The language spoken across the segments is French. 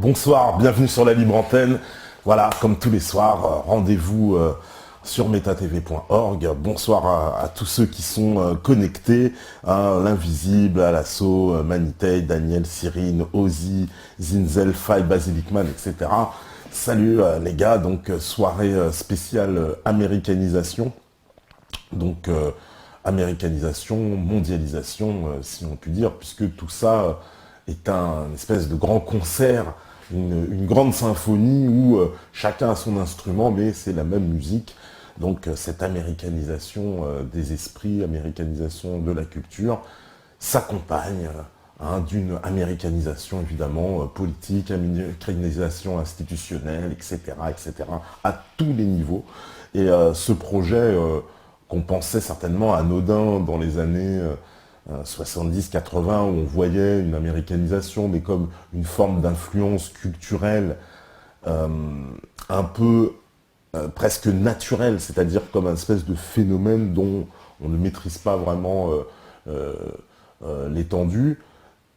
Bonsoir, bienvenue sur la Libre Antenne. Voilà, comme tous les soirs, rendez-vous sur metatv.org. Bonsoir à tous ceux qui sont connectés, hein, l'Invisible, Alasso, Manitei, Daniel, Cyrine, Ozzy, Zinzel, Fai, Basilicman, etc. Salut les gars, donc soirée spéciale américanisation. Donc américanisation, mondialisation, si on peut dire, puisque tout ça est un espèce de grand concert, une grande symphonie où chacun a son instrument, mais c'est la même musique. Donc cette américanisation des esprits, américanisation de la culture, s'accompagne d'une américanisation évidemment politique, américanisation institutionnelle, etc., etc., à tous les niveaux. Et ce projet qu'on pensait certainement anodin dans les années 70-80, où on voyait une américanisation, mais comme une forme d'influence culturelle un peu presque naturelle, c'est-à-dire comme un espèce de phénomène dont on ne maîtrise pas vraiment l'étendue.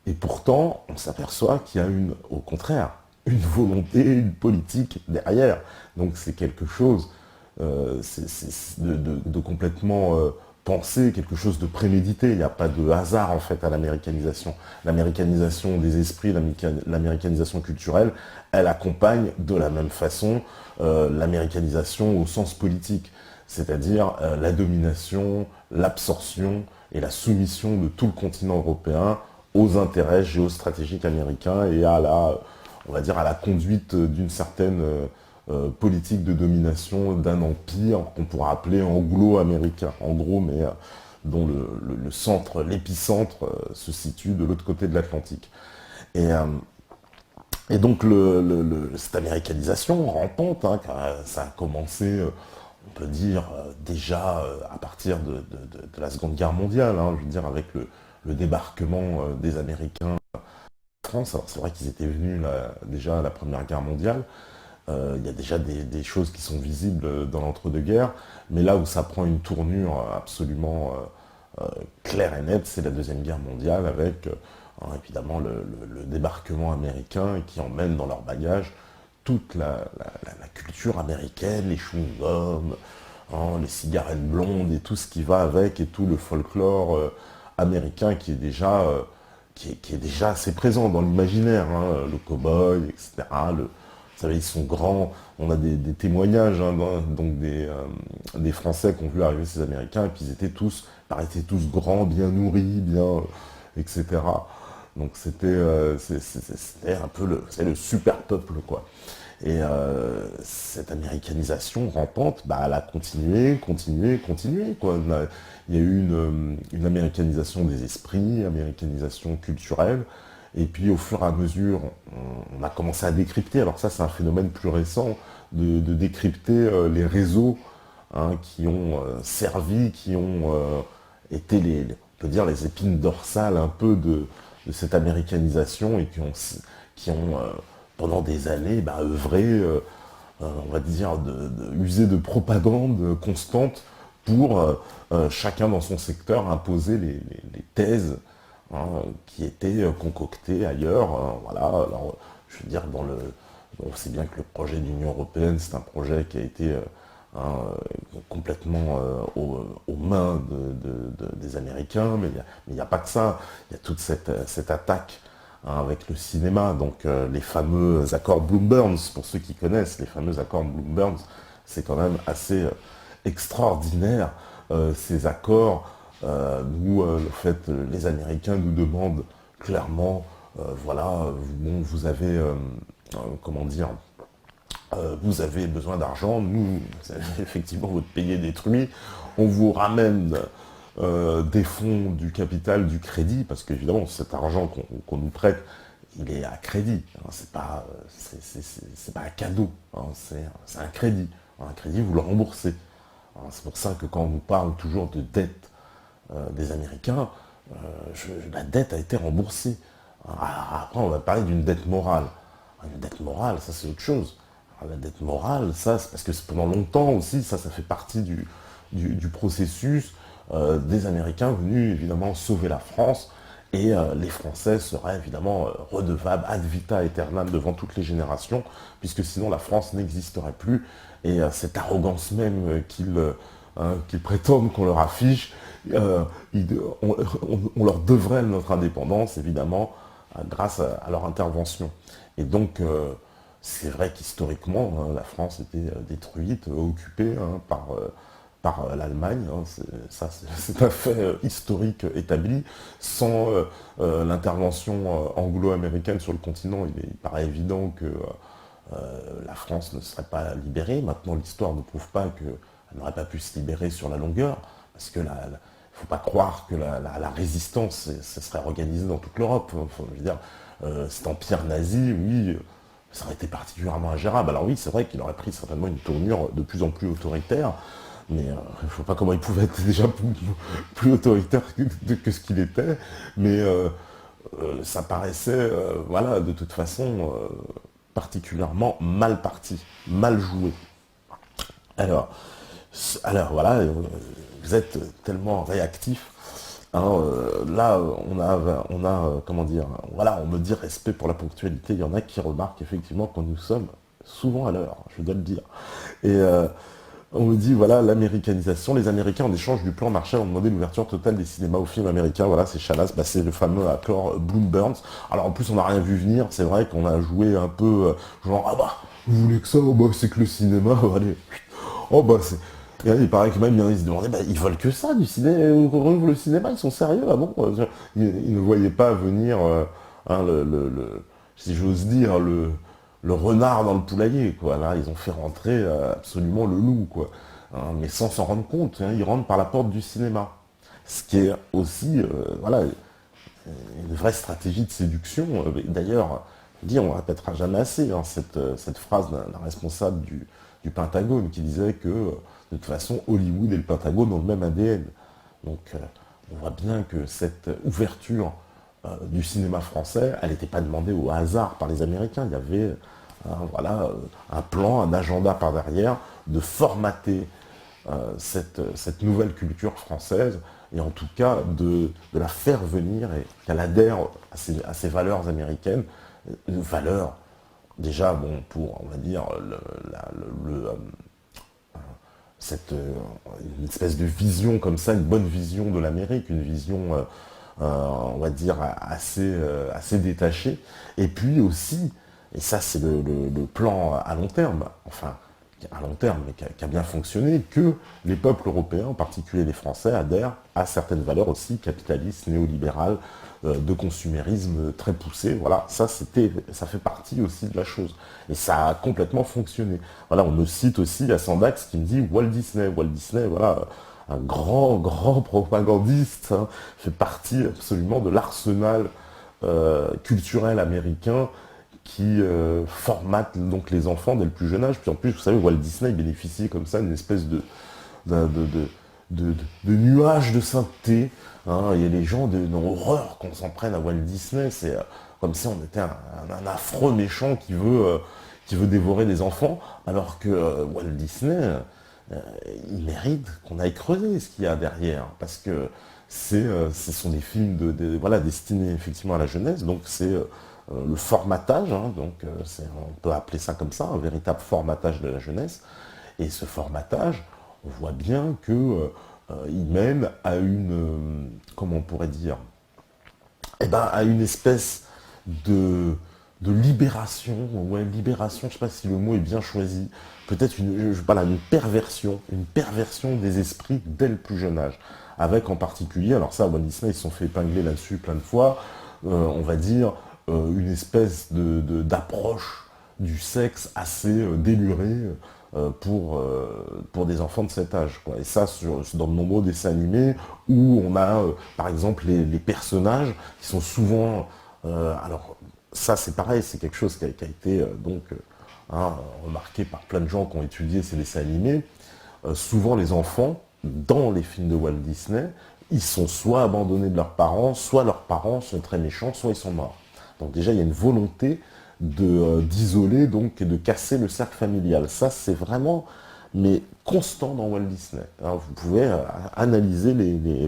Et pourtant, on s'aperçoit qu'il y a au contraire, une volonté, une politique derrière. Donc c'est quelque chose de complètement pensé, quelque chose de prémédité. Il n'y a pas de hasard en fait à l'américanisation. L'américanisation des esprits, l'américanisation culturelle, elle accompagne de la même façon l'américanisation au sens politique, c'est-à-dire la domination, l'absorption et la soumission de tout le continent européen aux intérêts géostratégiques américains et à on va dire, à la conduite d'une certaine politique de domination d'un empire qu'on pourra appeler anglo-américain, en gros, mais dont le centre, l'épicentre se situe de l'autre côté de l'Atlantique. Et donc cette américanisation rampante, hein, ça a commencé, on peut dire, déjà à partir de la Seconde Guerre mondiale, hein, je veux dire, avec le débarquement des Américains en France. Alors c'est vrai qu'ils étaient venus déjà à la Première Guerre mondiale. Il y a déjà des choses qui sont visibles dans l'entre-deux-guerres, mais là où ça prend une tournure absolument claire et nette, c'est la Deuxième Guerre mondiale, avec évidemment le débarquement américain qui emmène dans leur bagage toute la culture américaine, les chewing-gums, les cigarettes blondes et tout ce qui va avec, et tout le folklore américain qui est déjà assez présent dans l'imaginaire, hein, le cow-boy, etc. Vous savez, ils sont grands, on a des témoignages, hein, donc des Français qui ont vu arriver ces Américains, et puis ils étaient tous, paraissaient tous grands, bien nourris, bien, etc. Donc c'était un peu le super peuple, quoi. Et cette américanisation rampante, elle a continué, quoi. Il y a eu une américanisation des esprits, américanisation culturelle, et puis au fur et à mesure, on a commencé à décrypter, alors ça c'est un phénomène plus récent, de décrypter les réseaux, hein, qui ont servi, qui ont été on peut dire les épines dorsales un peu de cette américanisation, et qui ont pendant des années œuvré, on va dire, user de propagande constante pour chacun dans son secteur imposer les thèses, hein, qui étaient concoctées ailleurs. Voilà. Alors, je veux dire, on sait bien que le projet de l'Union européenne, c'est un projet qui a été complètement aux mains des Américains, mais il n'y a pas que ça. Il y a toute cette attaque, hein, avec le cinéma, donc les fameux accords Bloom-Burns, pour ceux qui connaissent, les fameux accords Bloom-Burns, c'est quand même assez extraordinaire, ces accords, où les Américains nous demandent clairement, voilà, vous avez, comment dire, vous avez besoin d'argent, nous, effectivement, votre pays est détruit, on vous ramène des fonds, du capital, du crédit, parce qu'évidemment, cet argent qu'on nous prête, il est à crédit, hein, c'est pas un cadeau, hein, c'est un crédit. Un crédit, vous le remboursez. Hein, c'est pour ça que quand on nous parle toujours de dette des Américains, la dette a été remboursée. Après, on va parler d'une dette morale. Une dette morale, ça c'est autre chose. La dette morale, ça, c'est parce que pendant longtemps aussi, ça fait partie du processus des Américains venus évidemment sauver la France Et les Français seraient évidemment redevables ad vita aeternam devant toutes les générations, puisque sinon la France n'existerait plus. Et cette arrogance même qu'ils prétendent qu'on leur affiche, euh, on leur devrait notre indépendance, évidemment, grâce à leur intervention. Et donc, c'est vrai qu'historiquement, hein, la France était détruite, occupée hein, par l'Allemagne. Hein, c'est un fait historique établi. Sans l'intervention anglo-américaine sur le continent, il paraît évident que la France ne serait pas libérée. Maintenant, l'histoire ne prouve pas qu'elle n'aurait pas pu se libérer sur la longueur, parce que il ne faut pas croire que la résistance se serait organisée dans toute l'Europe. Enfin, je veux dire, cet empire nazi, oui, ça aurait été particulièrement ingérable. Alors oui, c'est vrai qu'il aurait pris certainement une tournure de plus en plus autoritaire, mais je ne sais pas comment il pouvait être déjà plus autoritaire que ce qu'il était, mais ça paraissait, voilà, de toute façon, particulièrement mal parti, mal joué. Alors, voilà, vous êtes tellement réactif. Hein, là, comment dire, voilà, on me dit respect pour la ponctualité. Il y en a qui remarquent effectivement que nous sommes souvent à l'heure, je dois le dire. Et on me dit, voilà, l'américanisation. Les Américains, en échange du plan Marshall, ont demandé l'ouverture totale des cinémas aux films américains. Voilà, c'est Chalas, bah, c'est le fameux accord Bloom-Burns. Alors en plus, on n'a rien vu venir. C'est vrai qu'on a joué un peu, genre, ah bah, vous voulez que ça, oh, bah, c'est que le cinéma, allez. Oh bah, c'est... Et il paraît que même ils se demandaient, bah, ils veulent que ça du cinéma, le cinéma, ils sont sérieux, ah bon ils ne voyaient pas venir, hein, si j'ose dire, le renard dans le poulailler, quoi. Là, ils ont fait rentrer absolument le loup, quoi. Hein, mais sans s'en rendre compte, hein, ils rentrent par la porte du cinéma. Ce qui est aussi, voilà, une vraie stratégie de séduction. D'ailleurs, on ne répétera jamais assez hein, cette phrase d'un responsable du Pentagone qui disait que, de toute façon, Hollywood et le Pentagone ont le même ADN. Donc, on voit bien que cette ouverture du cinéma français, elle n'était pas demandée au hasard par les Américains. Il y avait voilà, un plan, un agenda par derrière de formater cette nouvelle culture française et en tout cas de la faire venir et qu'elle adhère à ces valeurs américaines, valeurs déjà bon pour on va dire une espèce de vision comme ça, une bonne vision de l'Amérique, une vision on va dire assez détachée, et puis aussi, et ça c'est le plan à long terme, enfin à long terme, mais qui a bien fonctionné, que les peuples européens, en particulier les Français, adhèrent à certaines valeurs aussi capitalistes, néolibérales, de consumérisme très poussé. Voilà, ça fait partie aussi de la chose. Et ça a complètement fonctionné. Voilà, on me cite aussi à Sandax qui me dit Walt Disney. Walt Disney, voilà, un grand propagandiste, hein, fait partie absolument de l'arsenal culturel américain qui formate donc les enfants dès le plus jeune âge. Puis en plus, vous savez, Walt Disney bénéficie comme ça d'une espèce de, de nuage de sainteté. Hein. Il y a les gens ont horreur qu'on s'en prenne à Walt Disney. C'est comme si on était un affreux méchant qui veut dévorer des enfants, alors que Walt Disney, il mérite qu'on aille creuser ce qu'il y a derrière, parce que ce sont des films voilà, destinés effectivement à la jeunesse, donc c'est le formatage, hein, donc on peut appeler ça comme ça, un véritable formatage de la jeunesse. Et ce formatage, on voit bien que il mène à comment on pourrait dire, eh ben, à une espèce de libération, ouais, libération, je ne sais pas si le mot est bien choisi, peut-être une perversion des esprits dès le plus jeune âge. Avec en particulier, alors ça, Walt Disney, ils se sont fait épingler là-dessus plein de fois, on va dire, une espèce d'approche du sexe assez délurée pour des enfants de cet âge, quoi. Et ça, dans de nombreux dessins animés, où on a, par exemple, les personnages qui sont souvent... alors, ça, c'est pareil, c'est quelque chose qui a été hein, remarqué par plein de gens qui ont étudié ces dessins animés. Souvent, les enfants, dans les films de Walt Disney, ils sont soit abandonnés de leurs parents, soit leurs parents sont très méchants, soit ils sont morts. Donc déjà, il y a une volonté d'isoler donc et de casser le cercle familial. Ça, c'est vraiment mais constant dans Walt Disney. Alors, vous pouvez analyser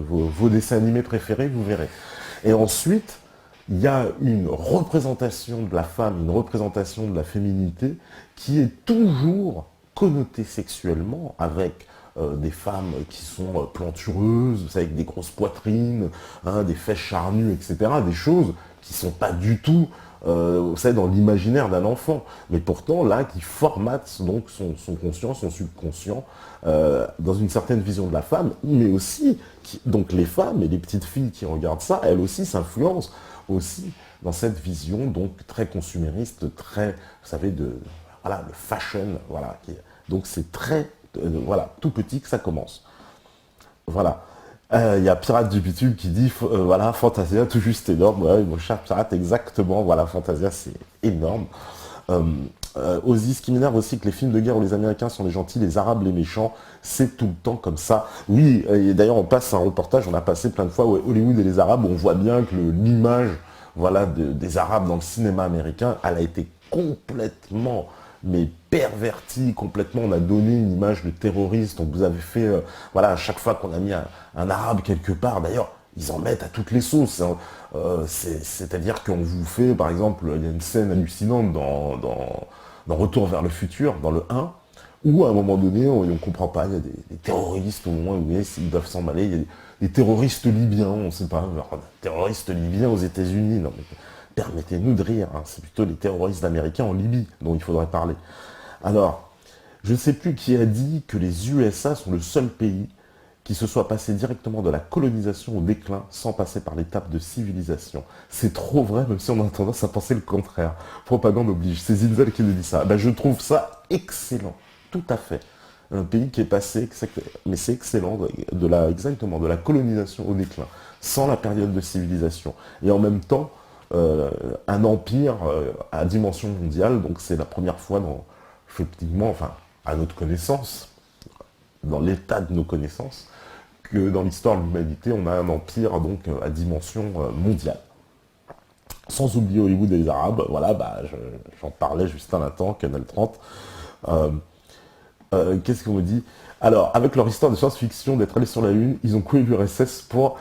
vos dessins animés préférés, vous verrez. Et ensuite, il y a une représentation de la femme, une représentation de la féminité qui est toujours connotée sexuellement avec des femmes qui sont plantureuses, avec des grosses poitrines, hein, des fesses charnues, etc. Des choses qui sont pas du tout vous savez, dans l'imaginaire d'un enfant, mais pourtant là qui formate donc son conscient, son subconscient dans une certaine vision de la femme, mais aussi donc les femmes et les petites filles qui regardent ça, elles aussi s'influencent aussi dans cette vision donc très consumériste, très, vous savez, de voilà le fashion, voilà. Donc c'est très voilà tout petit que ça commence. Voilà. Il y a Pirate du Bitume qui dit, voilà, Fantasia, tout juste énorme. Ouais, mon cher Pirate, exactement, voilà, Fantasia, c'est énorme. Euh, Ozzy, ce qui m'énerve aussi, que les films de guerre où les Américains sont les gentils, les Arabes les méchants, c'est tout le temps comme ça. Oui, et d'ailleurs, on passe un reportage, on a passé plein de fois, ouais, Hollywood et les Arabes, où on voit bien que l'image voilà, des Arabes dans le cinéma américain, elle a été complètement mais perverti complètement. On a donné une image de terroriste. On vous avait fait, voilà, à chaque fois qu'on a mis un arabe quelque part, d'ailleurs, ils en mettent à toutes les sauces. Hein. C'est-à-dire qu'on vous fait, par exemple, il y a une scène hallucinante dans Retour vers le futur, dans le 1, où à un moment donné, on ne comprend pas, il y a des terroristes au moment où ils doivent s'en aller, il y a des terroristes libyens, on ne sait pas, alors, terroristes libyens aux États-Unis, non mais permettez-nous de rire, hein. C'est plutôt les terroristes américains en Libye dont il faudrait parler. Alors, je ne sais plus qui a dit que les USA sont le seul pays qui se soit passé directement de la colonisation au déclin sans passer par l'étape de civilisation. C'est trop vrai, même si on a tendance à penser le contraire. Propagande oblige. C'est Zinzel qui nous dit ça. Ben, je trouve ça excellent. Tout à fait. Un pays qui est passé, mais c'est excellent, exactement, de la colonisation au déclin, sans la période de civilisation. Et en même temps, un empire à dimension mondiale, donc c'est la première fois effectivement, enfin, à notre connaissance, dans l'état de nos connaissances, que dans l'histoire de l'humanité, on a un empire donc à dimension mondiale. Sans oublier Hollywood et les Arabes, voilà, bah, j'en parlais juste à l'instant, Canal 30. Euh, Qu'est-ce qu'on me dit? Alors, avec leur histoire de science-fiction d'être allés sur la Lune, ils ont coulé l'URSS pour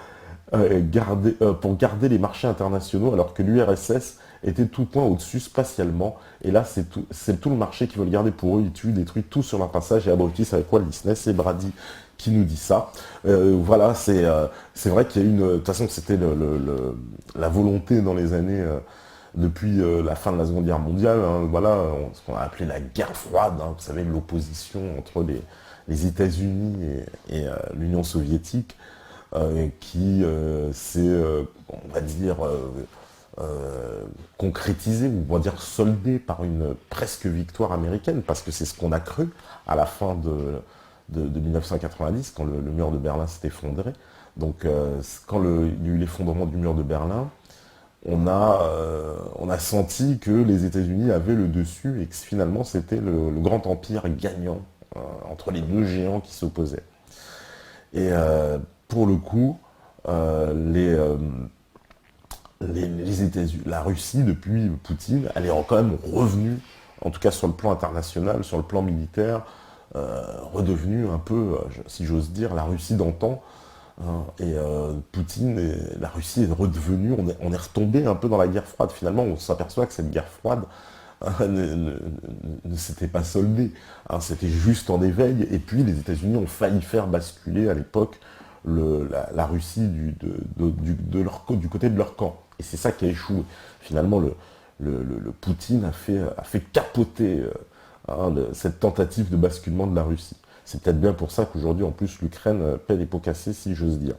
garder les marchés internationaux, alors que l'URSS était tout point au-dessus spatialement. Et là, c'est tout le marché qui veut le garder pour eux. Ils tuent, détruisent tout sur leur passage et abrutissent avec Walt Disney. C'est Brady qui nous dit ça. Voilà, c'est vrai qu'il y a une... De toute façon, c'était la volonté dans les années... depuis la fin de la Seconde Guerre mondiale, hein, voilà, ce qu'on a appelé la guerre froide, hein, vous savez, l'opposition entre les États-Unis et l'Union soviétique, qui s'est, on va dire, concrétisée, ou on va dire soldée par une presque victoire américaine, parce que c'est ce qu'on a cru à la fin de 1990, quand le mur de Berlin s'est effondré. Donc, quand il y a eu l'effondrement du mur de Berlin, on a senti que les États-Unis avaient le dessus et que finalement c'était le grand empire gagnant entre les deux géants qui s'opposaient. Et pour le coup, les États-Unis, la Russie depuis Poutine, elle est quand même revenue, en tout cas sur le plan international, sur le plan militaire, redevenue un peu, si j'ose dire, la Russie d'antan. Hein. Et Poutine, la Russie est redevenue, on est retombé un peu dans la guerre froide. Finalement, on s'aperçoit que cette guerre froide ne s'était pas soldée. Hein. C'était juste en éveil. Et puis les États-Unis ont failli faire basculer à l'époque la Russie du côté de leur camp. Et c'est ça qui a échoué. Finalement, le Poutine a fait capoter cette tentative de basculement de la Russie. C'est peut-être bien pour ça qu'aujourd'hui, en plus, l'Ukraine paie les pots cassés, si j'ose dire.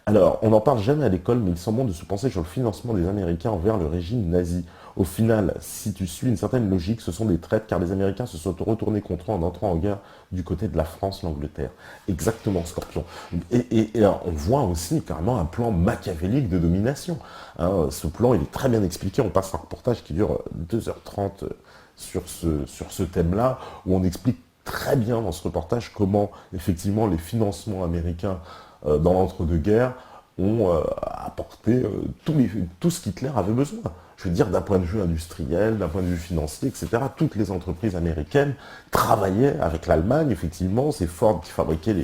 Alors, on n'en parle jamais à l'école, mais il semble bon de se penser sur le financement des Américains envers le régime nazi. Au final, si tu suis une certaine logique, ce sont des traites, car les Américains se sont retournés contre eux en entrant en guerre du côté de la France, l'Angleterre. Exactement, Scorpion. Et on voit aussi carrément un plan machiavélique de domination. Hein, ce plan, il est très bien expliqué. On passe un reportage qui dure 2h30 sur ce thème-là, où on explique très bien dans ce reportage comment, effectivement, les financements américains dans l'entre-deux-guerres ont apporté tout ce qu'Hitler avait besoin. je veux dire d'un point de vue industriel, d'un point de vue financier, etc. Toutes les entreprises américaines travaillaient avec l'Allemagne, effectivement, c'est Ford qui fabriquait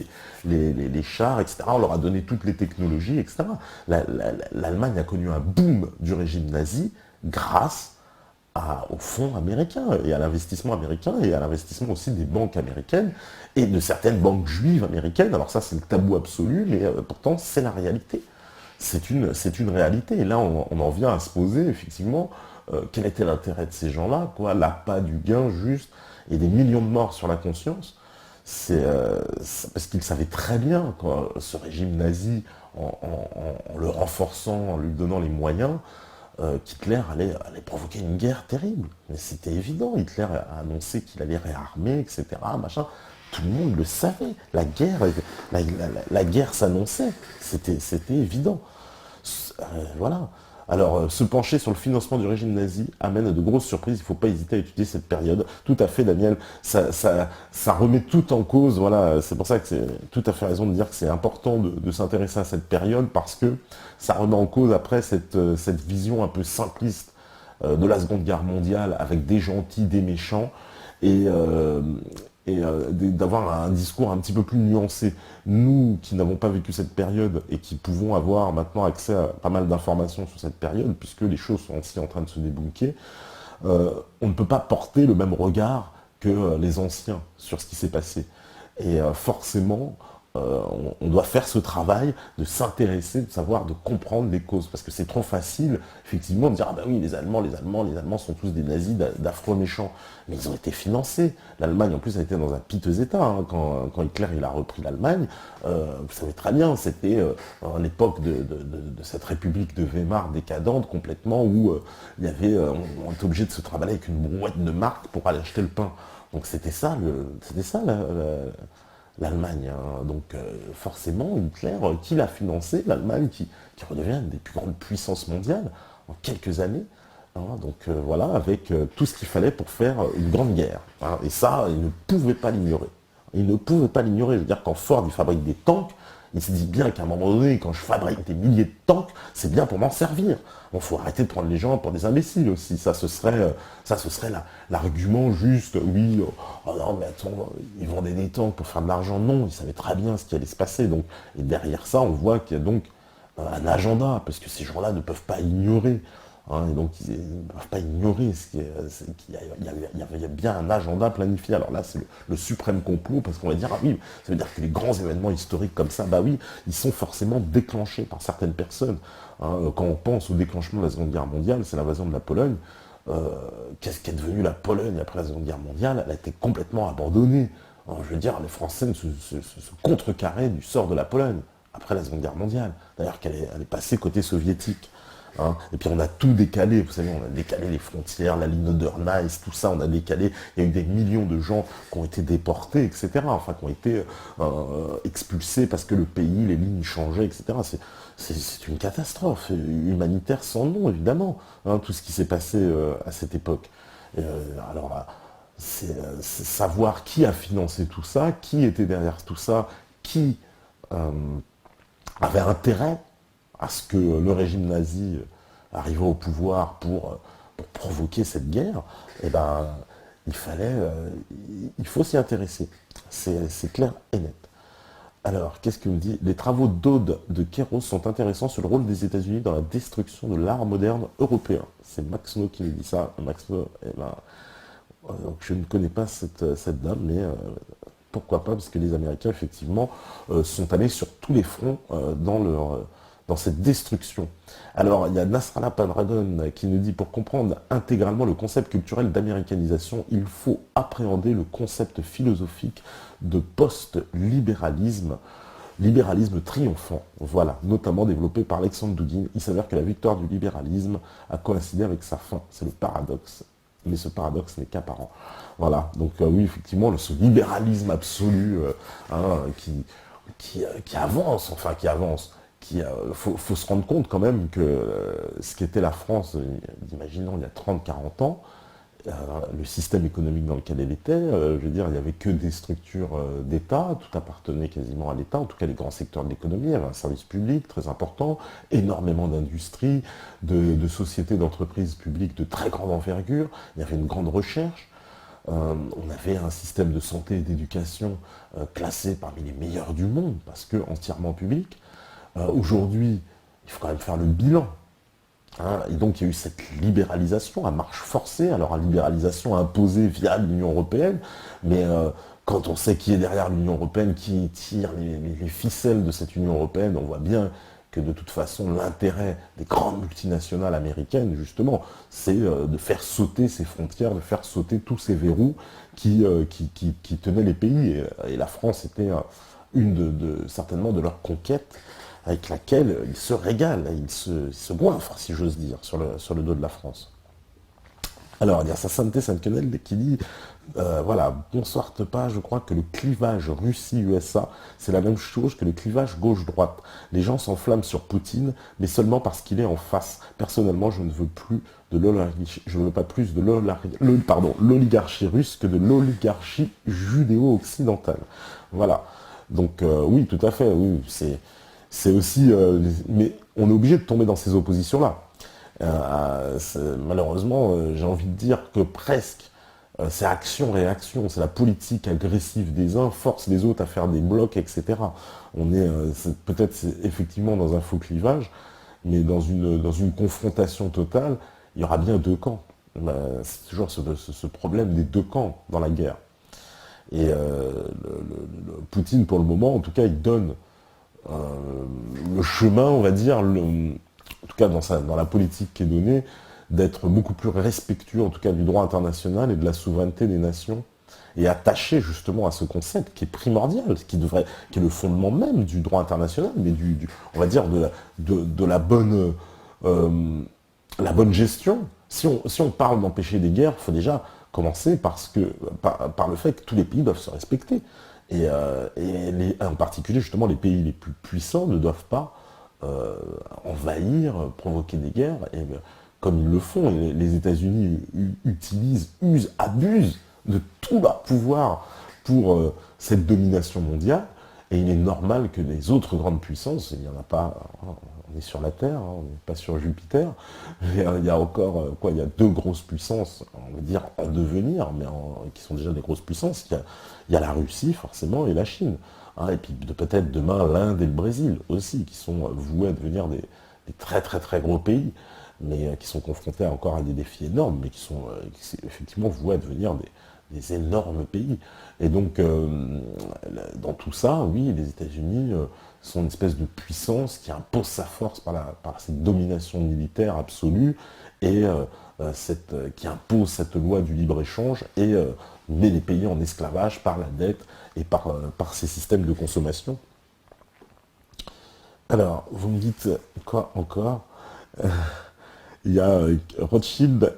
les chars, etc. On leur a donné toutes les technologies, etc. L'Allemagne a connu un boom du régime nazi grâce au fonds américain et à l'investissement américain et à l'investissement aussi des banques américaines et de certaines banques juives américaines. Alors ça, c'est le tabou absolu, mais pourtant, c'est la réalité. C'est une réalité. Et là, on en vient à se poser, effectivement, quel était l'intérêt de ces gens-là, quoi, l'appât du gain juste, et des millions de morts sur la conscience. C'est parce qu'ils savaient très bien, quoi, ce régime nazi, en le renforçant, en lui donnant les moyens, qu'Hitler allait provoquer une guerre terrible. Mais c'était évident. Hitler a annoncé qu'il allait réarmer, etc. Machin. Tout le monde le savait. La guerre s'annonçait. C'était évident. Voilà. Alors, se pencher sur le financement du régime nazi amène à de grosses surprises. Il ne faut pas hésiter à étudier cette période. Tout à fait, Daniel. Ça remet tout en cause. Voilà. C'est pour ça que c'est tout à fait raison de dire que c'est important de s'intéresser à cette période parce que ça remet en cause après cette vision un peu simpliste de la Seconde Guerre mondiale avec des gentils, des méchants et, d'avoir un discours un petit peu plus nuancé. Nous, qui n'avons pas vécu cette période et qui pouvons avoir maintenant accès à pas mal d'informations sur cette période, puisque les choses sont aussi en train de se débunker, on ne peut pas porter le même regard que les anciens sur ce qui s'est passé. Et forcément, on doit faire ce travail de s'intéresser, de savoir, de comprendre les causes. Parce que c'est trop facile, effectivement, de dire « Ah ben oui, les Allemands sont tous des nazis, d'affreux méchants. » Mais ils ont été financés. L'Allemagne, en plus, a été dans un piteux état. Hein. Quand Hitler il a repris l'Allemagne, vous savez très bien, c'était à l'époque de cette république de Weimar décadente, complètement, où on était obligé de se travailler avec une brouette de marque pour aller acheter le pain. Donc c'était ça, l'Allemagne. Hein. Donc forcément, Hitler, qui l'a financé, l'Allemagne qui redevient une des plus grandes puissances mondiales en quelques années. Hein. Donc voilà, avec tout ce qu'il fallait pour faire une grande guerre. Hein. Et ça, il ne pouvait pas l'ignorer. Il ne pouvait pas l'ignorer. Je veux dire, quand Ford il fabrique des tanks, il se dit bien qu'à un moment donné, quand je fabrique des milliers de tanks, c'est bien pour m'en servir. Bon, faut arrêter de prendre les gens pour des imbéciles aussi. Ça, ce serait l'argument juste. Oui, oh non, mais attends, ils vendaient des tanks pour faire de l'argent. Non, ils savaient très bien ce qui allait se passer. Donc, et derrière ça, on voit qu'il y a donc un agenda, parce que ces gens-là ne peuvent pas ignorer. Hein, et donc, ils ne peuvent pas ignorer qu'il y a bien un agenda planifié. Alors là, c'est le suprême complot, parce qu'on va dire, ah oui, ça veut dire que les grands événements historiques comme ça, bah oui, ils sont forcément déclenchés par certaines personnes. Hein, quand on pense au déclenchement de la Seconde Guerre mondiale, c'est l'invasion de la Pologne. Qu'est-ce qu'est devenue la Pologne après la Seconde Guerre mondiale? Elle a été complètement abandonnée. Hein, je veux dire, les Français se contrecarraient du sort de la Pologne après la Seconde Guerre mondiale. D'ailleurs, qu'elle est passée côté soviétique. Hein. Et puis on a tout décalé, vous savez, on a décalé les frontières, la ligne d'Oderneis, tout ça, on a décalé, il y a eu des millions de gens qui ont été déportés, etc., enfin qui ont été expulsés parce que le pays, les lignes changeaient, etc. C'est une catastrophe humanitaire sans nom, évidemment, hein, tout ce qui s'est passé à cette époque. Alors là, c'est savoir qui a financé tout ça, qui était derrière tout ça, qui avait intérêt à ce que le régime nazi arrivait au pouvoir pour provoquer cette guerre, eh ben, il faut s'y intéresser. C'est clair et net. Alors, qu'est-ce que me dit? Les travaux d'Aude de Kéros sont intéressants sur le rôle des États-Unis dans la destruction de l'art moderne européen. C'est Maxno qui me dit ça. Maxno, eh ben, donc je ne connais pas cette dame, mais pourquoi pas, parce que les Américains, effectivement, sont allés sur tous les fronts dans cette destruction. Alors, il y a Nasrallah Pendragon qui nous dit, pour comprendre intégralement le concept culturel d'américanisation, il faut appréhender le concept philosophique de post-libéralisme, libéralisme triomphant, voilà, notamment développé par Alexandre Dugin. Il s'avère que la victoire du libéralisme a coïncidé avec sa fin. C'est le paradoxe. Mais ce paradoxe n'est qu'apparent. Voilà, donc oui, effectivement, ce libéralisme absolu qui avance, faut se rendre compte quand même que ce qu'était la France, imaginons il y a 30-40 ans, le système économique dans lequel elle était. Je veux dire, il n'y avait que des structures d'État, tout appartenait quasiment à l'État, en tout cas les grands secteurs de l'économie. Il y avait un service public très important, énormément d'industries, de sociétés, d'entreprises publiques de très grande envergure. Il y avait une grande recherche. On avait un système de santé et d'éducation classé parmi les meilleurs du monde, parce que entièrement public. Aujourd'hui, il faut quand même faire le bilan. Hein, et donc il y a eu cette libéralisation à marche forcée, alors une libéralisation imposée via l'Union européenne, mais quand on sait qui est derrière l'Union européenne, qui tire les ficelles de cette Union européenne, on voit bien que de toute façon l'intérêt des grandes multinationales américaines, justement, c'est de faire sauter ces frontières, de faire sauter tous ces verrous qui tenaient les pays. Et la France était une certainement de leurs conquêtes avec laquelle il se régale, il se goinfre, si j'ose dire, sur le dos de la France. Alors, il y a sa sainteté Sainte-Quenelle qui dit, voilà, bonsoir Tepa, je crois que le clivage Russie-USA, c'est la même chose que le clivage gauche-droite. Les gens s'enflamment sur Poutine, mais seulement parce qu'il est en face. Personnellement, je ne veux plus de l'oligarchie, je ne veux pas plus de l'oligarchie russe que de l'oligarchie judéo-occidentale. Voilà. Donc, oui, tout à fait, oui, c'est aussi, mais on est obligé de tomber dans ces oppositions-là. Malheureusement, j'ai envie de dire que presque, c'est action-réaction, c'est la politique agressive des uns, force les autres à faire des blocs, etc. On est, peut-être effectivement dans un faux clivage, mais dans une confrontation totale, il y aura bien deux camps. C'est toujours ce problème des deux camps dans la guerre. Et Poutine, pour le moment, en tout cas, il donne le chemin, on va dire, en tout cas dans la politique qui est donnée, d'être beaucoup plus respectueux, en tout cas, du droit international et de la souveraineté des nations, et attaché justement à ce concept qui est primordial, qui est le fondement même du droit international, mais on va dire de la bonne gestion. Si on parle d'empêcher des guerres, il faut déjà commencer par le fait que tous les pays doivent se respecter. Et en particulier, justement, les pays les plus puissants ne doivent pas envahir, provoquer des guerres, et comme ils le font, les États-Unis usent, abusent de tout leur pouvoir pour cette domination mondiale, et il est normal que les autres grandes puissances, il n'y en a pas, on est sur la Terre, hein, on n'est pas sur Jupiter, mais il y a encore, il y a deux grosses puissances, on va dire en devenir, mais qui sont déjà des grosses puissances, il y a la Russie forcément et la Chine. Hein, et puis peut-être demain l'Inde et le Brésil aussi, qui sont voués à devenir des très très très gros pays, mais qui sont confrontés encore à des défis énormes, mais qui sont effectivement voués à devenir des énormes pays. Et donc, dans tout ça, oui, les États-Unis sont une espèce de puissance qui impose sa force par cette domination militaire absolue et qui impose cette loi du libre-échange et met les pays en esclavage par la dette et par ces systèmes de consommation. Alors, vous me dites quoi encore? Il y a Rothschild.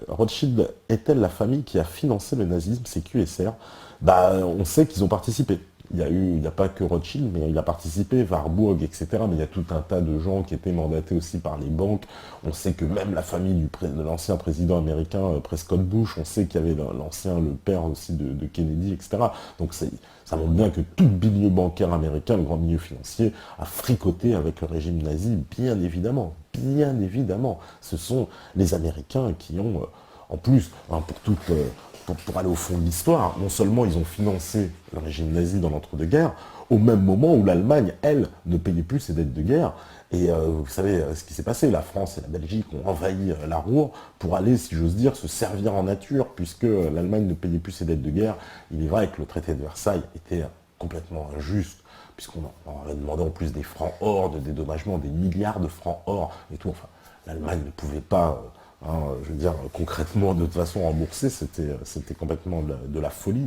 Rothschild est-elle la famille qui a financé le nazisme, c'est QSR? Bah, on sait qu'ils ont participé. Il n'y a pas que Rothschild, mais il a participé, Warburg, etc. Mais il y a tout un tas de gens qui étaient mandatés aussi par les banques. On sait que même la famille de l'ancien président américain, Prescott Bush, on sait qu'il y avait le père aussi de Kennedy, etc. Donc ça montre bien que tout le milieu bancaire américain, le grand milieu financier, a fricoté avec le régime nazi, bien évidemment. Bien évidemment. Ce sont les Américains qui ont, en plus, hein, pour aller au fond de l'histoire, non seulement ils ont financé le régime nazi dans l'entre-deux-guerres, au même moment où l'Allemagne, elle, ne payait plus ses dettes de guerre. Et vous savez ce qui s'est passé, la France et la Belgique ont envahi la Ruhr pour aller, si j'ose dire, se servir en nature, puisque l'Allemagne ne payait plus ses dettes de guerre. Il est vrai que le traité de Versailles était complètement injuste, puisqu'on avait demandé en plus des francs or, de dédommagement, des milliards de francs or et tout. Enfin, l'Allemagne ne pouvait pas... je veux dire, concrètement, de toute façon, rembourser, c'était complètement de la folie.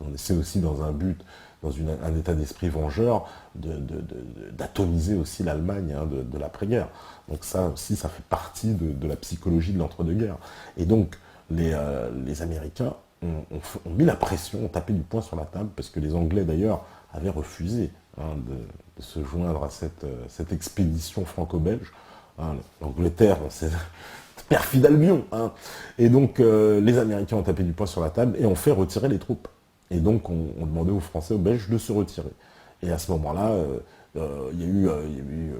On essaie aussi dans un but, dans un état d'esprit vengeur, d'atomiser aussi l'Allemagne de l'après-guerre. Donc ça aussi, ça fait partie de la psychologie de l'entre-deux-guerres. Et donc, les Américains ont mis la pression, ont tapé du poing sur la table, parce que les Anglais, d'ailleurs, avaient refusé de se joindre à cette expédition franco-belge, hein. L'Angleterre, c'est perfide Albion, hein. Et donc, les Américains ont tapé du poing sur la table et ont fait retirer les troupes. Et donc, on demandait aux Français, aux Belges de se retirer. Et à ce moment-là, il y a eu,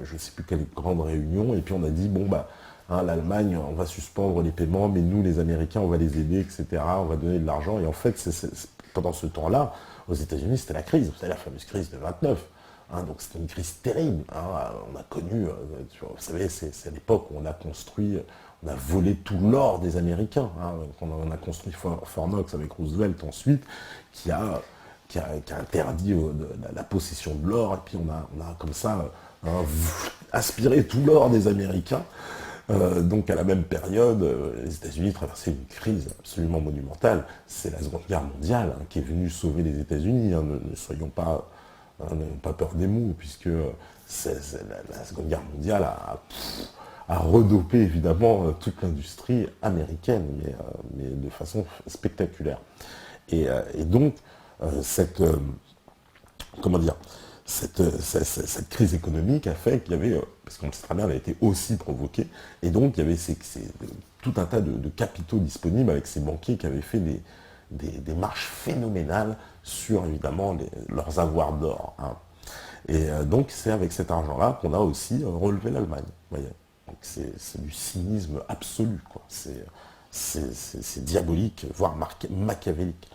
je ne sais plus quelle grande réunion, et puis on a dit, bon, bah, hein, l'Allemagne, on va suspendre les paiements, mais nous, les Américains, on va les aider, etc. On va donner de l'argent. Et en fait, pendant ce temps-là, aux États-Unis, c'était la crise. Vous savez, la fameuse crise de 29. Hein, donc c'était une crise terrible. Hein. On a connu, vous savez, c'est à l'époque où on a volé tout l'or des Américains. Hein. On a construit Fort Knox avec Roosevelt ensuite, qui a, qui a interdit la possession de l'or, et puis on a comme ça hein, aspiré tout l'or des Américains. Donc à la même période, les États-Unis traversaient une crise absolument monumentale. C'est la Seconde Guerre mondiale hein, qui est venue sauver les États-Unis. Hein. Ne soyons pas, hein, n'ayons pas peur des mots, puisque la Seconde Guerre mondiale a redopé évidemment toute l'industrie américaine, mais de façon spectaculaire. Et donc comment dire, cette crise économique a fait qu'il y avait, parce qu'on le sait très bien, elle a été aussi provoquée, et donc il y avait tout un tas de capitaux disponibles avec ces banquiers qui avaient fait des marches phénoménales sur évidemment leurs avoirs d'or. Hein. Et donc c'est avec cet argent-là qu'on a aussi relevé l'Allemagne. Voyez. Donc c'est du cynisme absolu, quoi. C'est diabolique, voire machiavélique.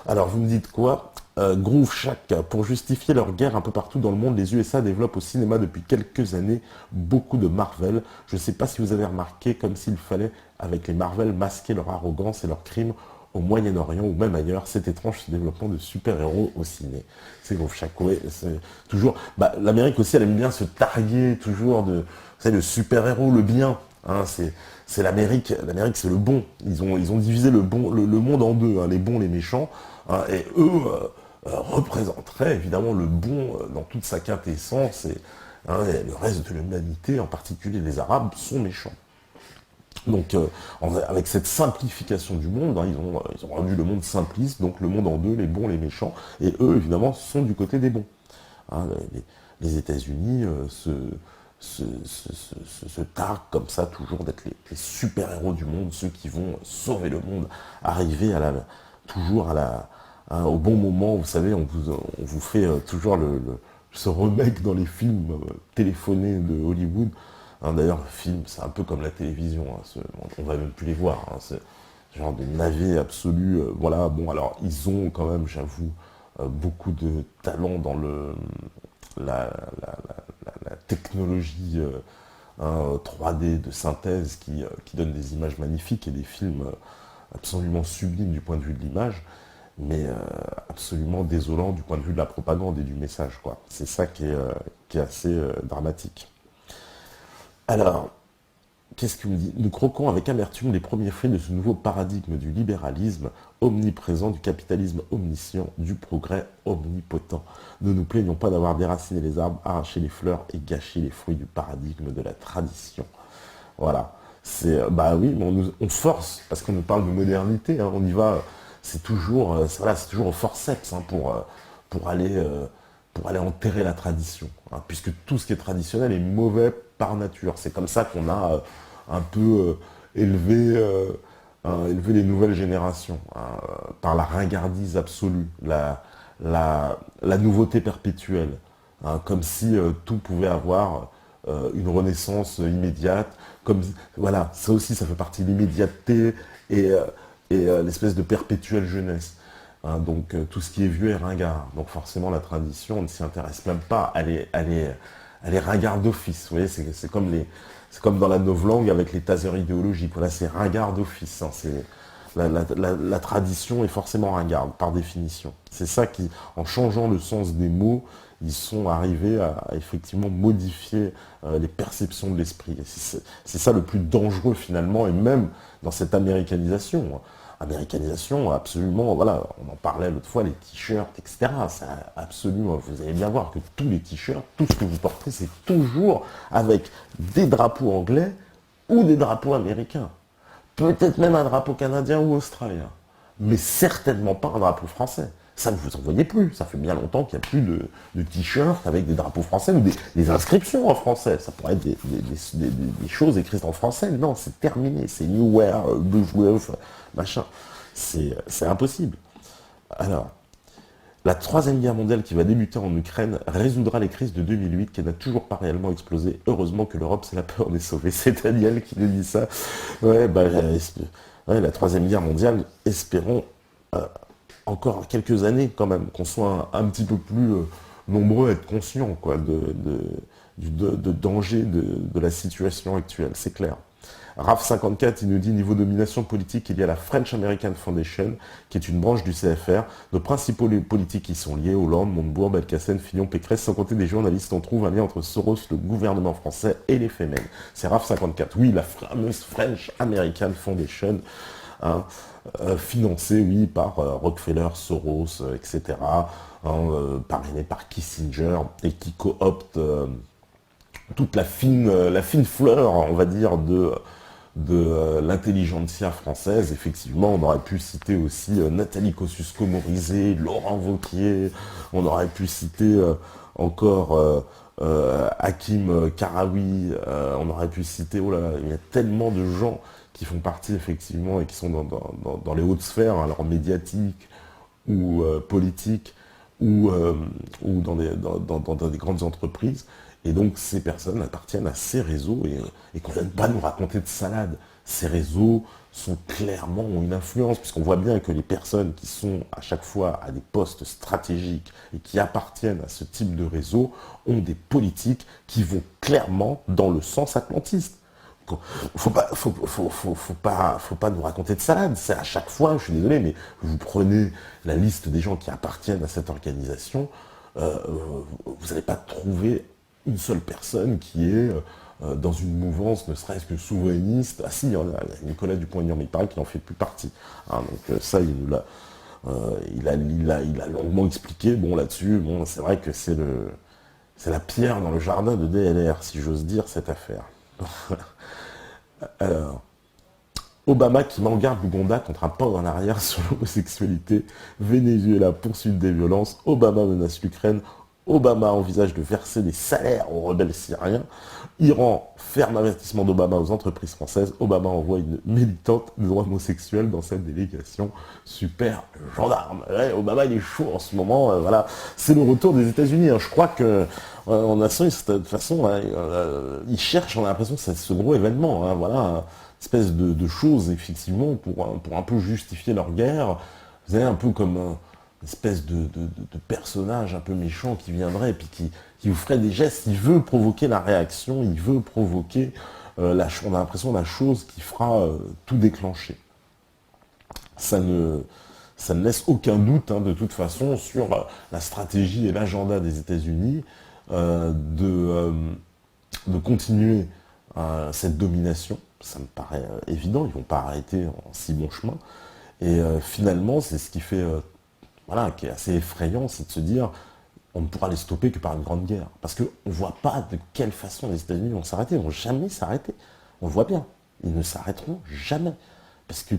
Alors, vous me dites quoi Groove Shack, pour justifier leur guerre un peu partout dans le monde, les USA développent au cinéma depuis quelques années beaucoup de Marvel. Je ne sais pas si vous avez remarqué, comme s'il fallait, avec les Marvel, masquer leur arrogance et leurs crimes au Moyen-Orient ou même ailleurs. C'est étrange ce développement de super-héros au ciné. C'est Groove Shack, oui, c'est toujours... Bah, l'Amérique aussi, elle aime bien se targuer toujours de... Vous savez, le super-héros, le bien. Hein, c'est l'Amérique. L'Amérique, c'est le bon. Ils ont divisé le monde en deux, hein, les bons, les méchants. Hein, et eux représenteraient évidemment le bon dans toute sa quintessence. Et le reste de l'humanité, en particulier les Arabes, sont méchants. Donc, avec cette simplification du monde, hein, ils ont rendu le monde simpliste, donc le monde en deux, les bons, les méchants. Et eux, évidemment, sont du côté des bons. Hein, les États-Unis se targuent comme ça toujours d'être les super-héros du monde, ceux qui vont sauver le monde, arriver toujours hein, au bon moment. Vous savez, on vous fait toujours ce remake dans les films téléphonés de Hollywood. Hein, d'ailleurs, le film, c'est un peu comme la télévision. Hein, on va même plus les voir. Hein, c'est genre de navet absolu. Voilà, bon, alors, ils ont quand même, j'avoue, beaucoup de talent dans la technologie hein, 3D de synthèse qui donne des images magnifiques et des films absolument sublimes du point de vue de l'image, mais absolument désolant du point de vue de la propagande et du message, quoi. C'est ça qui est assez dramatique. Alors, qu'est-ce qu'il me dit? Nous croquons avec amertume les premiers fruits de ce nouveau paradigme du libéralisme omniprésent, du capitalisme omniscient, du progrès omnipotent. Ne nous plaignons pas d'avoir déraciné les arbres, arraché les fleurs et gâché les fruits du paradigme de la tradition. Voilà. Bah oui, mais on force, parce qu'on nous parle de modernité, hein, on y va, c'est toujours, voilà, c'est toujours au forceps hein, pour aller enterrer la tradition. Hein, puisque tout ce qui est traditionnel est mauvais par nature. C'est comme ça qu'on a un peu élevé les nouvelles générations, hein, par la ringardise absolue, la nouveauté perpétuelle, hein, comme si tout pouvait avoir une renaissance immédiate. Voilà, ça aussi, ça fait partie de l'immédiateté et l'espèce de perpétuelle jeunesse. Hein, donc tout ce qui est vieux est ringard. Donc forcément, la tradition, on ne s'y intéresse même pas. Elle est ringard d'office. Vous voyez, c'est comme dans la novlangue avec les tasers idéologiques. Voilà, c'est ringard d'office. Hein, la tradition est forcément ringarde, par définition. C'est ça qui, en changeant le sens des mots, ils sont arrivés à effectivement modifier les perceptions de l'esprit. C'est ça le plus dangereux finalement, et même dans cette américanisation. Hein. Américanisation, absolument, voilà, on en parlait l'autre fois, les t-shirts, etc. C'est absolument, vous allez bien voir que tous les t-shirts, tout ce que vous portez, c'est toujours avec des drapeaux anglais ou des drapeaux américains. Peut-être même un drapeau canadien ou australien. Mais certainement pas un drapeau français. Ça, vous en voyez plus. Ça fait bien longtemps qu'il n'y a plus de t-shirts avec des drapeaux français ou des inscriptions en français. Ça pourrait être des choses écrites en français. Non, c'est terminé. C'est New Wear, machin. C'est impossible. Alors, la troisième guerre mondiale qui va débuter en Ukraine résoudra les crises de 2008 qui n'a toujours pas réellement explosé. Heureusement que l'Europe, c'est la peur, on est sauvé. C'est Daniel qui nous dit ça. Ouais, la troisième guerre mondiale, espérons encore quelques années quand même, qu'on soit un petit peu plus nombreux à être conscients quoi, de danger de la situation actuelle, c'est clair. RAF54, il nous dit, niveau domination politique, il y a la French American Foundation, qui est une branche du CFR. Nos principaux politiques y sont liés, Hollande, Montebourg, Belkacem, Fillon, Pécresse, sans compter des journalistes. On trouve un lien entre Soros, le gouvernement français et les FMN. C'est RAF54, oui, la fameuse French American Foundation, hein, financée, oui, par Rockefeller, Soros, etc., parrainé par Kissinger, et qui coopte toute la fine fleur, on va dire, de l'intelligentsia française. Effectivement, on aurait pu citer aussi Nathalie Kosciusko-Morizet, Laurent Wauquiez, on aurait pu citer encore Hakim Karawi, on aurait pu citer, oh là là, il y a tellement de gens qui font partie effectivement et qui sont dans les hautes sphères, hein, alors médiatiques ou politiques, ou dans des grandes entreprises. Et donc ces personnes appartiennent à ces réseaux et qu'on ne vienne pas nous raconter de salade. Ces réseaux ont une influence, puisqu'on voit bien que les personnes qui sont à chaque fois à des postes stratégiques et qui appartiennent à ce type de réseau ont des politiques qui vont clairement dans le sens atlantiste. Faut pas nous raconter de salade. C'est à chaque fois, je suis désolé, mais vous prenez la liste des gens qui appartiennent à cette organisation, vous n'allez pas trouver une seule personne qui est dans une mouvance, ne serait-ce que souverainiste. Ah si, il y a Nicolas Dupont-Aignan, mais il paraît qu'il n'en fait plus partie. Hein, donc ça, il a longuement expliqué. Bon, là-dessus, bon, c'est vrai que c'est la pierre dans le jardin de DLR, si j'ose dire, cette affaire. Alors, Obama qui met en garde l'Ouganda contre un pas en arrière sur l'homosexualité. Venezuela, poursuite des violences. Obama menace l'Ukraine. Obama envisage de verser des salaires aux rebelles syriens. Iran ferme l'investissement d'Obama aux entreprises françaises. Obama envoie une militante des droits homosexuels dans cette délégation. Super gendarme. Ouais, Obama, il est chaud en ce moment. Voilà, c'est le retour des États-Unis. Hein. Je crois que on a de toute façon, ils cherchent. On a l'impression que c'est ce gros événement. Hein, voilà, une espèce de choses effectivement pour un peu justifier leur guerre. Vous avez un peu comme une espèce de personnage un peu méchant qui viendrait et puis qui vous ferait des gestes, il veut provoquer la réaction, il veut provoquer, on a l'impression, la chose qui fera tout déclencher. Ça ne laisse aucun doute, hein, de toute façon, sur la stratégie et l'agenda des États-Unis de continuer cette domination. Ça me paraît évident, ils ne vont pas arrêter en si bon chemin. Et finalement, c'est ce qui fait... qui est assez effrayant, c'est de se dire on ne pourra les stopper que par une grande guerre. Parce qu'on ne voit pas de quelle façon les États-Unis vont s'arrêter. Ils ne vont jamais s'arrêter. On le voit bien. Ils ne s'arrêteront jamais. Parce que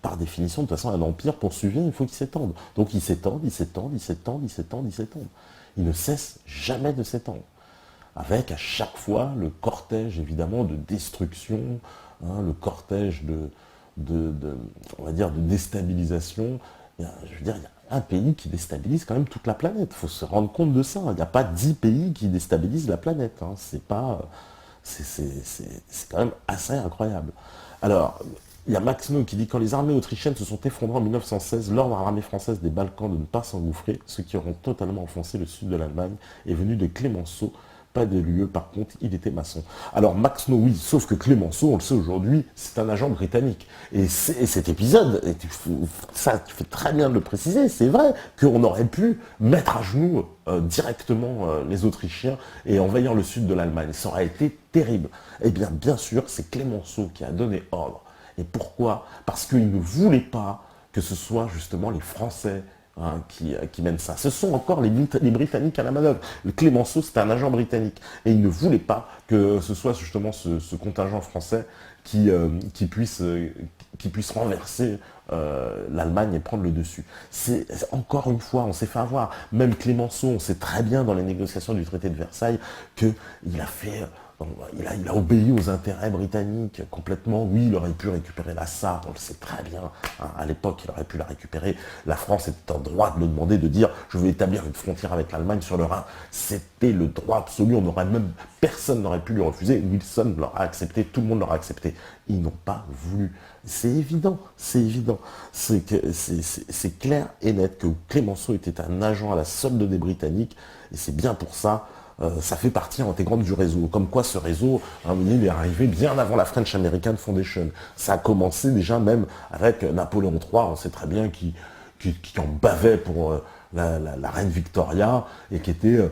par définition, de toute façon, un empire, pour survivre, il faut qu'il s'étende. Donc ils s'étendent. Ils ne cessent jamais de s'étendre. Avec à chaque fois le cortège, évidemment, de destruction, hein, le cortège on va dire, de déstabilisation. Je veux dire, il y a un pays qui déstabilise quand même toute la planète. Il faut se rendre compte de ça. Il n'y a pas 10 pays qui déstabilisent la planète. Hein. C'est quand même assez incroyable. Alors, il y a Max No qui dit quand les armées autrichiennes se sont effondrées en 1916, l'ordre à l'armée française des Balkans de ne pas s'engouffrer, ceux qui auront totalement enfoncé le sud de l'Allemagne, est venu de Clémenceau. Pas de l'UE, par contre, il était maçon. Alors, Max No, oui, sauf que Clémenceau, on le sait aujourd'hui, c'est un agent britannique. Et cet épisode, ça, tu fais très bien de le préciser, c'est vrai qu'on aurait pu mettre à genoux directement les Autrichiens et envahir le sud de l'Allemagne. Ça aurait été terrible. Eh bien, bien sûr, c'est Clémenceau qui a donné ordre. Et pourquoi ? Parce qu'il ne voulait pas que ce soit justement les Français, hein, qui mènent ça. Ce sont encore les Britanniques à la manœuvre. Le Clémenceau, c'était un agent britannique. Et il ne voulait pas que ce soit justement ce contingent français qui puisse renverser l'Allemagne et prendre le dessus. Encore une fois, on s'est fait avoir. Même Clémenceau, on sait très bien dans les négociations du traité de Versailles qu'il a fait... Il a obéi aux intérêts britanniques complètement. Oui, il aurait pu récupérer la Sarre, on le sait très bien. Hein. À l'époque, il aurait pu la récupérer. La France était en droit de le demander, de dire je veux établir une frontière avec l'Allemagne sur le Rhin. C'était le droit absolu. Personne n'aurait pu lui refuser. Wilson l'aura accepté, tout le monde l'aura accepté. Ils n'ont pas voulu. C'est évident, c'est évident. C'est clair et net que Clémenceau était un agent à la solde des Britanniques, et c'est bien pour ça. Ça fait partie intégrante du réseau. Comme quoi ce réseau, il est arrivé bien avant la French American Foundation. Ça a commencé déjà même avec Napoléon III, on sait très bien qui en bavait pour la reine Victoria et qui était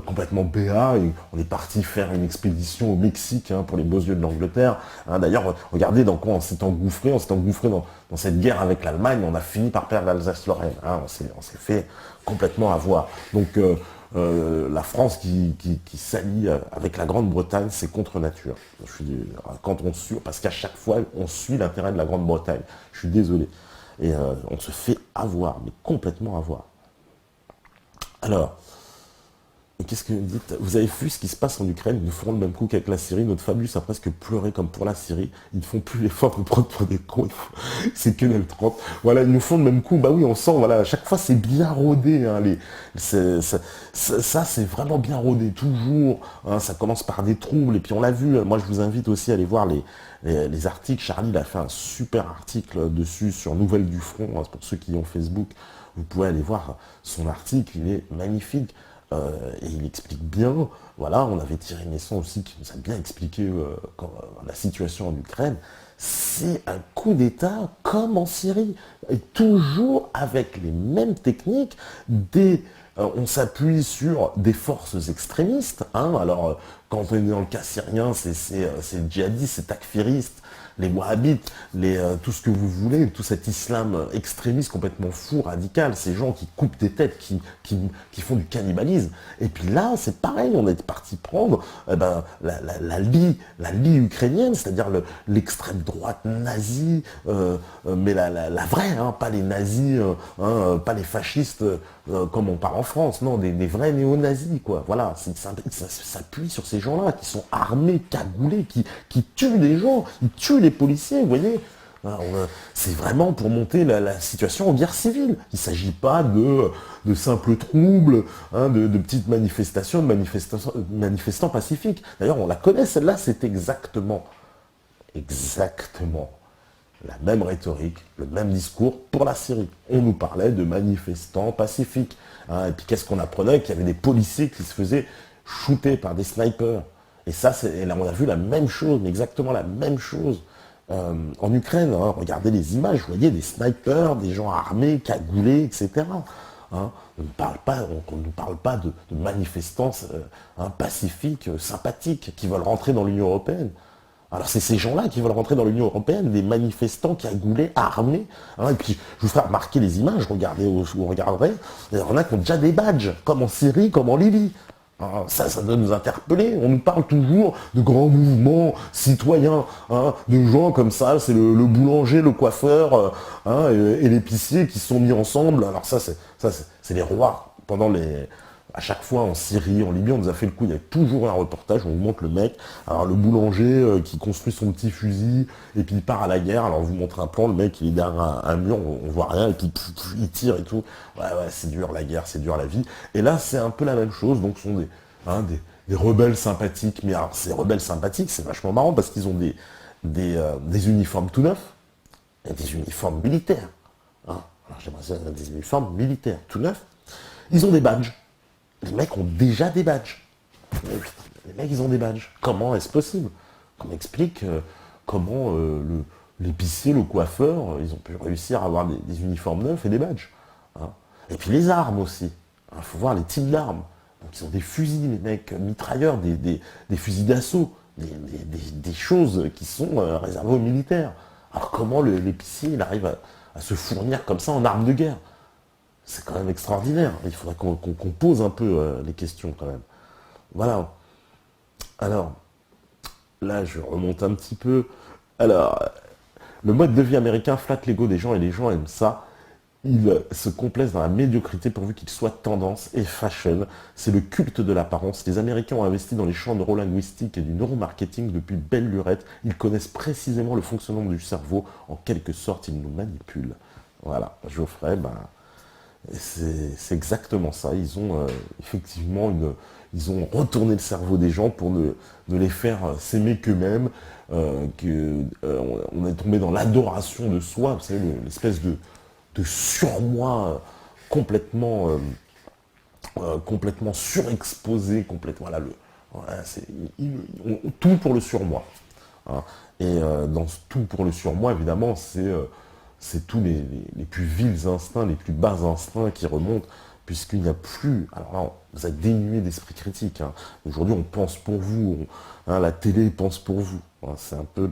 complètement béat. Et on est parti faire une expédition au Mexique pour les beaux yeux de l'Angleterre. D'ailleurs, regardez dans quoi on s'est engouffré. On s'est engouffré dans cette guerre avec l'Allemagne. On a fini par perdre l'Alsace-Lorraine. On s'est fait complètement avoir. Donc, la France qui s'allie avec la Grande-Bretagne, c'est contre nature. Parce qu'à chaque fois, on suit l'intérêt de la Grande-Bretagne. Je suis désolé. Et on se fait avoir, mais complètement avoir. Alors, qu'est-ce que vous dites? Vous avez vu ce qui se passe en Ukraine? Ils nous feront le même coup qu'avec la Syrie. Notre Fabius a presque pleuré comme pour la Syrie. Ils ne font plus l'effort de prendre pour des cons. C'est que le 30. Voilà, ils nous font le même coup. Bah oui, on sent, voilà, à chaque fois c'est bien rodé. Ça, c'est vraiment bien rodé, toujours. Ça commence par des troubles. Et puis on l'a vu, moi je vous invite aussi à aller voir les articles. Charlie il a fait un super article dessus sur Nouvelles du Front. Pour ceux qui ont Facebook, vous pouvez aller voir son article. Il est magnifique. Et il explique bien, voilà, on avait Thierry Messon aussi qui nous a bien expliqué la situation en Ukraine. C'est un coup d'État comme en Syrie, et toujours avec les mêmes techniques. On s'appuie sur des forces extrémistes. Alors, quand on est dans le cas syrien, c'est djihadistes, c'est takfiristes, les wahhabites, tout ce que vous voulez, tout cet islam extrémiste complètement fou, radical, ces gens qui coupent des têtes, qui font du cannibalisme. Et puis là, c'est pareil, on est parti prendre la Lie ukrainienne, c'est-à-dire l'extrême droite nazie, mais la vraie, pas les nazis, pas les fascistes comme on parle en France, non, des vrais néo-nazis, quoi. Voilà, ça s'appuie sur ces gens-là qui sont armés, cagoulés, qui tuent des gens, ils tuent les policiers, vous voyez. C'est vraiment pour monter la situation en guerre civile. Il ne s'agit pas de simples troubles, de petites manifestations, de manifestants pacifiques. D'ailleurs, on la connaît, celle-là, c'est exactement la même rhétorique, le même discours pour la Syrie. On nous parlait de manifestants pacifiques. Et puis qu'est-ce qu'on apprenait? Qu'il y avait des policiers qui se faisaient shooter par des snipers. Et ça, là, on a vu la même chose, mais exactement la même chose en Ukraine. Regardez les images, vous voyez des snipers, des gens armés, cagoulés, etc. On ne parle pas de manifestants pacifiques, sympathiques, qui veulent rentrer dans l'Union européenne. Alors c'est ces gens-là qui veulent rentrer dans l'Union européenne, des manifestants cagoulés, armés. Et puis je vous ferai remarquer les images, regardez où vous regarderez. Il y en a qui ont déjà des badges, comme en Syrie, comme en Libye. Ça doit nous interpeller. On nous parle toujours de grands mouvements citoyens, de gens comme ça. C'est le boulanger, le coiffeur et l'épicier qui se sont mis ensemble. Alors ça, c'est les rois. À chaque fois en Syrie, en Libye, on nous a fait le coup. Il y a toujours un reportage, on vous montre le mec, alors le boulanger qui construit son petit fusil, et puis il part à la guerre. Alors on vous montre un plan, le mec il est derrière un mur, on voit rien, et puis il tire et tout. Ouais, c'est dur la guerre, c'est dur la vie. Et là, c'est un peu la même chose. Donc ce sont des rebelles sympathiques. Mais alors ces rebelles sympathiques, c'est vachement marrant parce qu'ils ont des uniformes tout neufs, et des uniformes militaires. Alors j'aimerais dire des uniformes militaires tout neufs. Ils ont des badges. Les mecs ont déjà des badges. Les mecs, ils ont des badges. Comment est-ce possible? Qu'on m'explique comment l'épicier, le coiffeur, ils ont pu réussir à avoir des uniformes neufs et des badges. Et puis les armes aussi. Il faut voir les types d'armes. Donc ils ont des fusils, les mecs, mitrailleurs, des fusils d'assaut, des choses qui sont réservées aux militaires. Alors comment l'épicier, il arrive à se fournir comme ça en armes de guerre? C'est quand même extraordinaire. Il faudrait qu'on pose un peu les questions quand même. Voilà. Alors, là, je remonte un petit peu. Alors, Le mode de vie américain flatte l'ego des gens et les gens aiment ça. Ils se complaisent dans la médiocrité pourvu qu'ils soient tendance et fashion. C'est le culte de l'apparence. Les Américains ont investi dans les champs neurolinguistiques et du neuromarketing depuis belle lurette. Ils connaissent précisément le fonctionnement du cerveau. En quelque sorte, ils nous manipulent. Voilà, Geoffrey, ben, c'est exactement ça. Ils ont effectivement ils ont retourné le cerveau des gens pour ne les faire s'aimer qu'eux-mêmes. On est tombé dans l'adoration de soi, vous savez, l'espèce de surmoi complètement, complètement surexposé, complètement. Voilà, voilà, tout pour le surmoi. Hein. Et dans ce tout pour le surmoi, évidemment, c'est tous les plus vils instincts, les plus bas instincts qui remontent, puisqu'il n'y a plus. Alors là, vous êtes dénué d'esprit critique. Hein. Aujourd'hui, on pense pour vous, hein, la télé pense pour vous. Hein. C'est un peu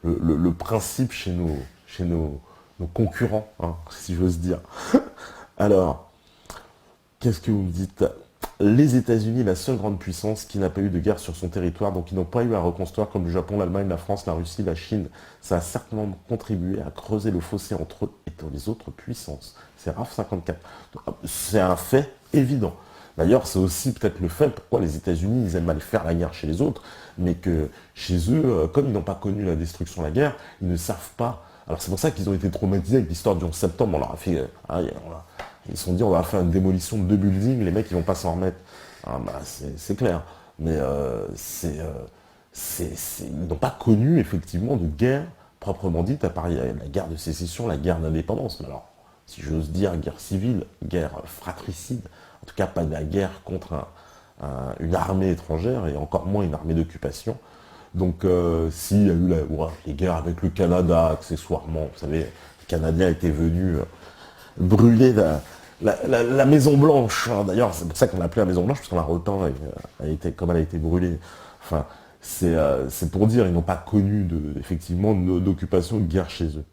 le principe chez nos concurrents, hein, si j'ose dire. Alors, qu'est-ce que vous me dites? Les États-Unis, la seule grande puissance qui n'a pas eu de guerre sur son territoire, donc ils n'ont pas eu à reconstruire comme le Japon, l'Allemagne, la France, la Russie, la Chine. Ça a certainement contribué à creuser le fossé entre eux et les autres puissances. C'est RAF 54. C'est un fait évident. D'ailleurs, c'est aussi peut-être le fait pourquoi les États-Unis, ils aiment mal faire la guerre chez les autres, mais que chez eux, comme ils n'ont pas connu la destruction, la guerre, ils ne savent pas. Alors c'est pour ça qu'ils ont été traumatisés avec l'histoire du 11 septembre. On leur a fait, ils se sont dit, on va faire une démolition de 2 buildings, les mecs, ils vont pas s'en remettre. Ah, bah, c'est clair. Mais ils n'ont pas connu, effectivement, de guerre proprement dite, à part la guerre de sécession, la guerre d'indépendance. Mais alors, si j'ose dire, guerre civile, guerre fratricide, en tout cas pas de la guerre contre une armée étrangère, et encore moins une armée d'occupation. Donc, s'il y a eu les guerres avec le Canada, accessoirement, vous savez, les Canadiens étaient venus brûler la Maison Blanche. Hein. D'ailleurs, c'est pour ça qu'on l'a appelée la Maison Blanche, parce qu'on l'a repeint, comme elle a été brûlée. Enfin, c'est pour dire, ils n'ont pas connu effectivement d'occupation, de guerre chez eux.